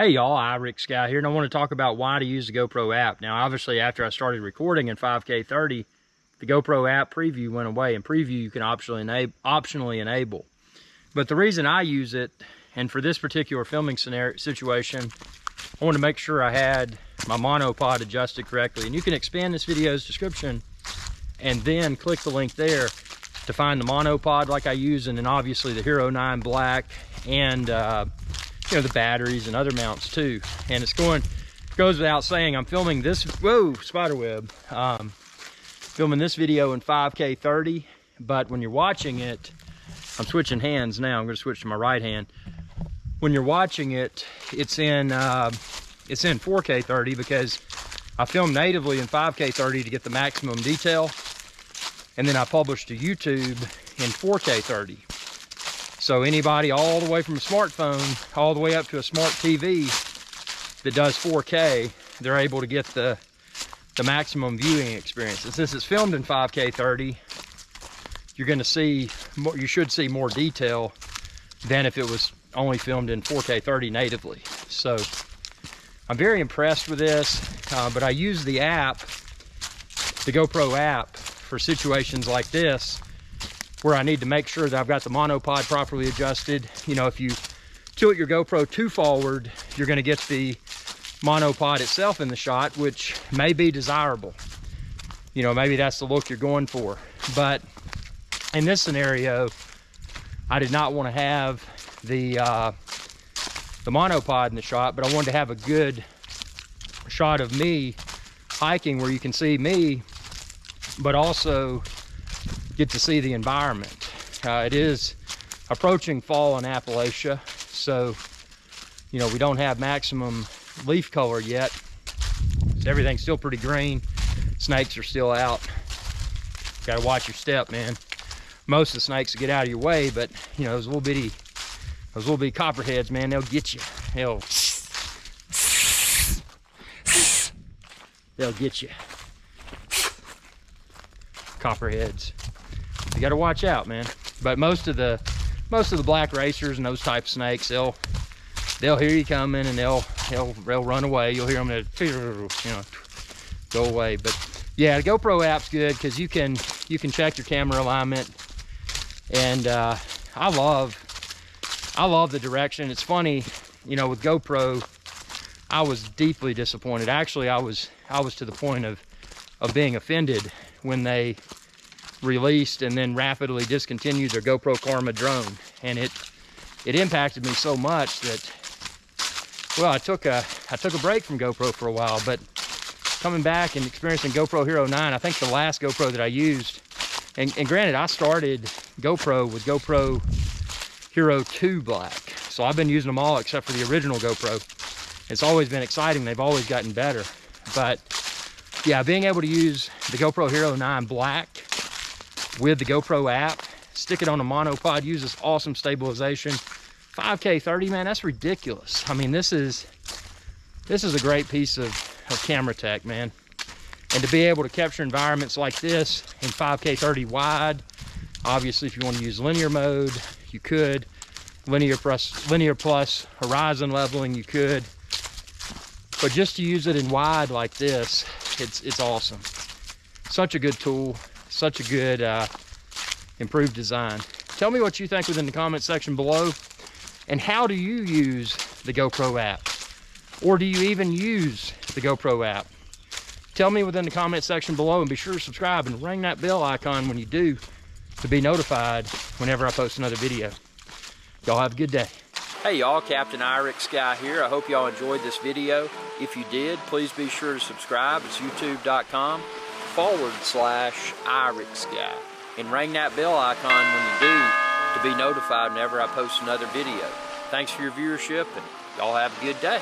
Hey y'all, iRick Guy here, and I want to talk about why to use the GoPro app. Now obviously after I started recording in 5K 30, the GoPro app preview went away, and preview you can optionally enable. But the reason I use it, and for this particular filming situation, I wanted to make sure I had my monopod adjusted correctly. And you can expand this video's description and then click the link there to find the monopod like I use, and then obviously the HERO9 Black and you know, the batteries and other mounts too. And goes without saying, I'm filming this, whoa, spiderweb. Filming this video in 5K 30, but when you're watching it, I'm switching hands now. I'm going to switch to my right hand. When you're watching it, it's in 4K 30 because I filmed natively in 5K 30 to get the maximum detail, and then I published to YouTube in 4K 30. So anybody all the way from a smartphone all the way up to a smart TV that does 4K, they're able to get the maximum viewing experience. And since it's filmed in 5K 30, you're going to see more, you should see more detail than if it was only filmed in 4K 30 natively. So I'm very impressed with this, but I use the app, the GoPro app, for situations like this where I need to make sure that I've got the monopod properly adjusted. You know, if you tilt your GoPro too forward, you're going to get the monopod itself in the shot, which may be desirable. You know, maybe that's the look you're going for. But in this scenario, I did not want to have the monopod in the shot, but I wanted to have a good shot of me hiking where you can see me, but also get to see the environment. It is approaching fall in Appalachia, so you know we don't have maximum leaf color yet. Everything's still pretty green. Snakes are still out. Got to watch your step, man. Most of the snakes will get out of your way, but you know those little bitty copperheads, man, they'll get you. They'll get you. Copperheads. You got to watch out, man. But most of the black racers and those type of snakes, they'll hear you coming and they'll run away. You'll hear them, you know, go away. But yeah, the GoPro app's good because you can check your camera alignment, and I love the direction. It's funny, you know, with GoPro, I was deeply disappointed. Actually, I was to the point of being offended when they released and then rapidly discontinued their GoPro Karma drone, and it impacted me so much that, well, I took a break from GoPro for a while. But coming back and experiencing GoPro HERO9, I think the last GoPro that I used, and granted I started GoPro with GoPro HERO9 Black, so I've been using them all except for the original GoPro. It's always been exciting. They've always gotten better. But yeah, being able to use the GoPro HERO9 Black with the GoPro app, stick it on a monopod, use this awesome stabilization. 5K 30, man, that's ridiculous. I mean, this is a great piece of camera tech, man. And to be able to capture environments like this in 5K 30 wide, obviously if you want to use linear mode, you could. Linear plus horizon leveling, you could. But just to use it in wide like this, it's awesome. Such a good tool, such a good improved design. Tell me what you think within the comment section below, and how do you use the GoPro app? Or do you even use the GoPro app? Tell me within the comment section below, and be sure to subscribe and ring that bell icon when you do to be notified whenever I post another video. Y'all have a good day. Hey y'all, Captain iRick Guy here. I hope y'all enjoyed this video. If you did, please be sure to subscribe. It's youtube.com/iRick Guy. And ring that bell icon when you do to be notified whenever I post another video. Thanks for your viewership, and y'all have a good day.